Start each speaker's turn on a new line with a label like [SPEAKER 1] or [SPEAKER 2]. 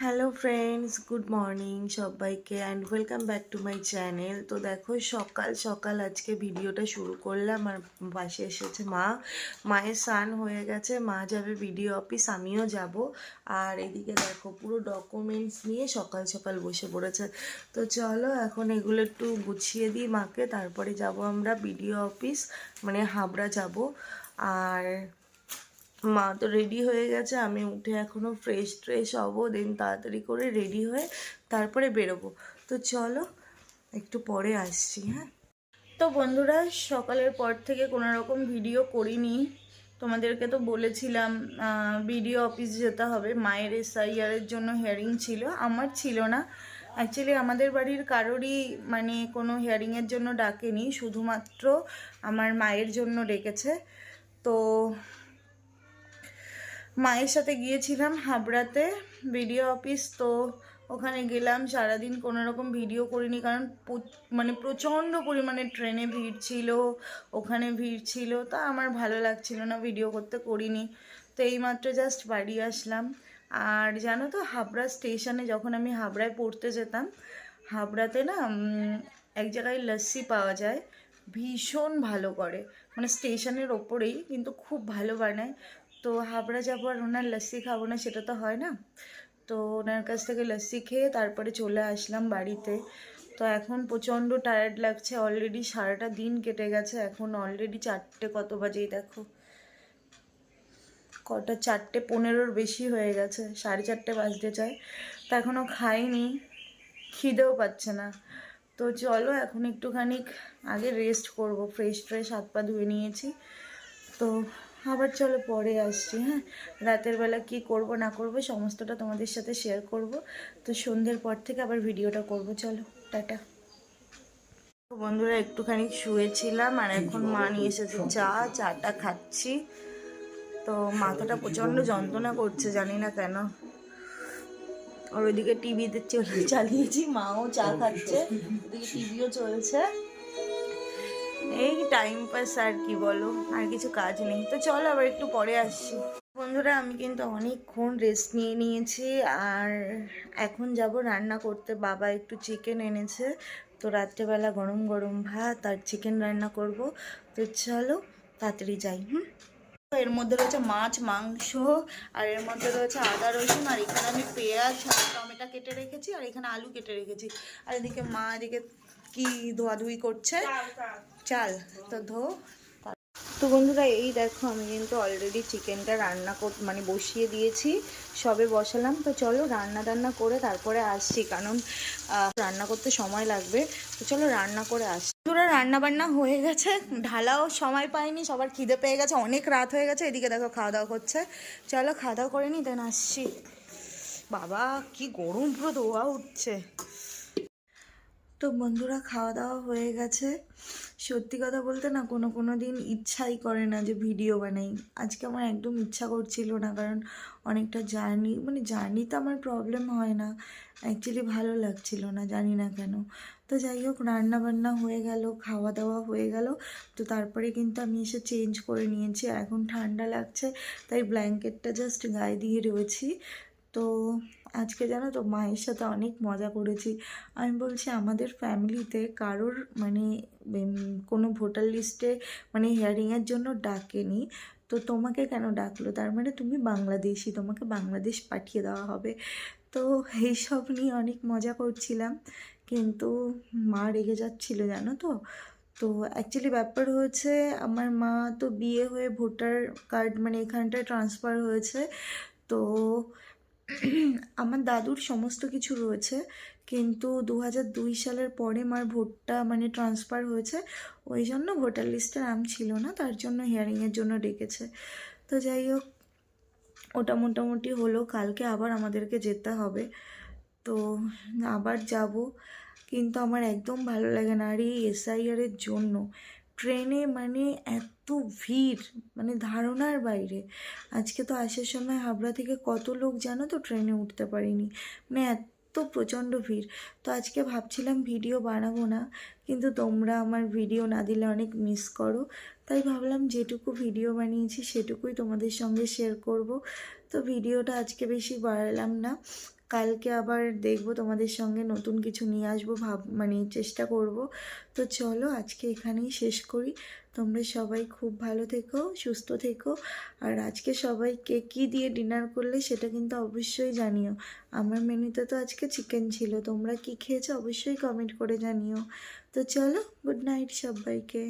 [SPEAKER 1] Hello friends, good morning সবাইকে and welcome back to my channel. তো দেখো সকাল সকাল আজকে ভিডিওটা শুরু করলাম। আর পাশে এসেছে মায়ের স্নান হয়ে গেছে, মা যাবে ভিডিও অফিস, আমিও যাব। আর এদিকে দেখো পুরো ডকুমেন্টস নিয়ে সকাল সকাল বসে পড়েছে। তো চলো এখন এগুলো একটু গুছিয়ে দিই মাকে, তারপরে যাব আমরা ভিডিও অফিস, মানে হাবড়া যাব। আর মা তো রেডি হয়ে গেছে, আমি উঠে এখনও ফ্রেশ হবো, দেন তাড়াতাড়ি করে রেডি হয়ে তারপরে বেরোবো। তো চলো একটু পরে আসছি। হ্যাঁ, তো বন্ধুরা সকালের পর থেকে কোনো রকম ভিডিও করিনি। তোমাদেরকে তো বলেছিলাম ভিডিও অফিস যেতে হবে, মায়ের এসআইআরের জন্য হিয়ারিং ছিল, আমার ছিল না। অ্যাকচুয়ালি আমাদের বাড়ির কারোরই মানে কোনো হিয়ারিংয়ের জন্য ডাকেনি, শুধুমাত্র আমার মায়ের জন্য ডেকেছে। তো মায়ের সাথে গিয়েছিলাম হাবড়াতে ভিডিও অফিস। তো ওখানে গেলাম, সারাদিন কোনো রকম ভিডিও করিনি, কারণ মানে প্রচণ্ড পরিমাণে ট্রেনে ভিড় ছিল, ওখানে ভিড় ছিল, তা আমার ভালো লাগছিল না, ভিডিও করতে করিনি। তো এইমাত্র জাস্ট বাড়ি আসলাম। আর জানো তো হাবড়া স্টেশনে যখন আমি হাবড়ায় পড়তে যেতাম, হাবড়াতে না এক জায়গায় লস্যি পাওয়া যায়, ভীষণ ভালো করে, মানে স্টেশনের ওপরেই, কিন্তু খুব ভালো বানায়। তো হাবড়া যাবো আর ওনার লস্যি খাবো না, সেটা তো হয় না। তো ওনার কাছ থেকে লস্যি খেয়ে তারপরে চলে আসলাম বাড়িতে। তো এখন প্রচণ্ড টায়ার্ড লাগছে, অলরেডি সারাটা দিন কেটে গেছে, এখন অলরেডি 4টে কত বাজেই দেখো, কটা 4:15-র বেশি হয়ে গেছে, 4:30 বাজতে চায়। তো এখনও খাইনি, খিদেও পাচ্ছে না। তো চলো এখন একটুখানি আগে রেস্ট করব, ফ্রেশ হাত পা ধুয়ে নিয়েছি। তো আবার চলো পরে আসছি। হ্যাঁ, রাতের বেলা কি করব না করব সমস্তটা তোমাদের সাথে শেয়ার করব। তো সন্ধ্যের পর থেকে আবার ভিডিওটা করব। চলো টাটা। বন্ধুরা একটুখানি শুয়েছিলাম, আর এখন মা নিয়ে এসেছে চাটা খাচ্ছি। তো মাথাটা প্রচণ্ড যন্ত্রণা করছে, জানি না কেন। আর ওইদিকে টিভিতে চালিয়েছি, মাও চা খাচ্ছে, ওদিকে টিভিও চলছে। এই টাইম পাস আর কি বলো, আর কিছু কাজ নেই। তো চলো আবার একটু পরে আসছি। বন্ধুরা আমি কিন্তু অনেকক্ষণ রেস্ট নিয়ে নিয়েছি, আর এখন যাব রান্না করতে। বাবা একটু চিকেন এনেছে, তো রাত্রেবেলা গরম গরম ভাত আর চিকেন রান্না করব। তো চলো তাড়াতাড়ি যাই। এর মধ্যে রয়েছে মাছ মাংস, আর এর মধ্যে রয়েছে আদা রসুন, আর এখানে আমি পেঁয়াজ আর টমেটো কেটে রেখেছি, আর এখানে আলু কেটে রেখেছি। আর এদিকে মা এদিকে কি ধোয়াধুয়ি করছে, চাল। তো তো বন্ধুরা এই দেখো আমি কিন্তু অলরেডি চিকেনটা মানে বসিয়ে দিয়েছি, সবে বসালাম। তো চলো রান্না করে তারপরে আসছি, কারণ রান্না করতে সময় লাগবে। তো চলো রান্না করে আসছি। বন্ধুরা রান্না বান্না হয়ে গেছে, ঢালাও সময় পাইনি, সবার খিদে পেয়ে গেছে, অনেক রাত হয়ে গেছে। এদিকে দেখো খাওয়া দাওয়া করছে। চলো খাওয়া দাওয়া করে নি, দেন আসছি। বাবা কি গরম, পুরো ধোয়া উঠছে। তো বন্ধুরা খাওয়া দাওয়া হয়ে গেছে। সত্যি কথা বলতে না কোনো দিন ইচ্ছাই করে না যে ভিডিও বানাই। আজকে আমার একদম ইচ্ছা করছিল না, কারণ অনেকটা জার্নিতে আমার প্রবলেম হয় না, অ্যাকচুয়ালি ভালো লাগছিল না, জানি না কেন। তো যাই হোক রান্না বান্না হয়ে গেল, খাওয়া দাওয়া হয়ে গেল। তো তারপরে কিন্তু আমি এসে চেঞ্জ করে নিয়েছি, আর এখন ঠান্ডা লাগছে, তাই ব্ল্যাঙ্কেটটা জাস্ট গায়ে দিয়ে রয়েছি। তো আজকে জানো তো মায়ের সাথে অনেক মজা করেছি। আমি বলছি আমাদের ফ্যামিলিতে কারোর মানে কোনো ভোটার লিস্টে মানে হিয়ারিংয়ের জন্য ডাকেনি, তো তোমাকে কেন ডাকলো, তার মানে তুমি বাংলাদেশি, তোমাকে বাংলাদেশ পাঠিয়ে দেওয়া হবে। তো এইসব নিয়ে অনেক মজা করছিলাম, কিন্তু মা রেগে যাচ্ছিলো জানো তো। তো অ্যাকচুয়ালি ব্যাপার হয়েছে, আমার মা তো বিয়ে হয়ে ভোটার কার্ড মানে এখানটায় ট্রান্সফার হয়েছে। তো আমার দাদুর সমস্ত কিছু রয়েছে, কিন্তু 2002 সালের পরে মার ভোটটা মানে ট্রান্সফার হয়েছে, ওই জন্য ভোটার লিস্টে নাম ছিল না, তার জন্য হিয়ারিংয়ের জন্য ডেকেছে। তো যাই হোক ওটা মোটামুটি হলো, কালকে আবার আমাদেরকে যেতে হবে। তো আবার যাব, কিন্তু আমার একদম ভালো লাগে না। আর এই এসআইআরের জন্য ট্রেনে মানে এত ভিড়, মানে ধারণার বাইরে। আজকে তো আসার সময় হাবড়া থেকে কত লোক জানো তো ট্রেনে উঠতে পারিনি, মানে এত প্রচণ্ড ভিড়। তো আজকে ভাবছিলাম ভিডিও বানাবো না, কিন্তু তোমরা আমার ভিডিও না দিলে অনেক মিস করো, তাই ভাবলাম যেটুকু ভিডিও বানিয়েছি সেটুকুই তোমাদের সঙ্গে শেয়ার করব। তো ভিডিওটা আজকে বেশি বাড়ালাম না, কালকে আবার দেখবো তোমাদের সঙ্গে নতুন কিছু নিয়ে আসবো, মানে চেষ্টা করব। তো চলো আজকে এখানেই শেষ করি। তোমরা সবাই খুব ভালো থেকো, সুস্থ থেকো। আর আজকে সবাইকে কী দিয়ে ডিনার করলে সেটা কিন্তু অবশ্যই জানিও। আমার মেনুতে তো আজকে চিকেন ছিল, তোমরা কি খেয়েছো অবশ্যই কমেন্ট করে জানিও। তো চলো, গুড নাইট সবাইকে।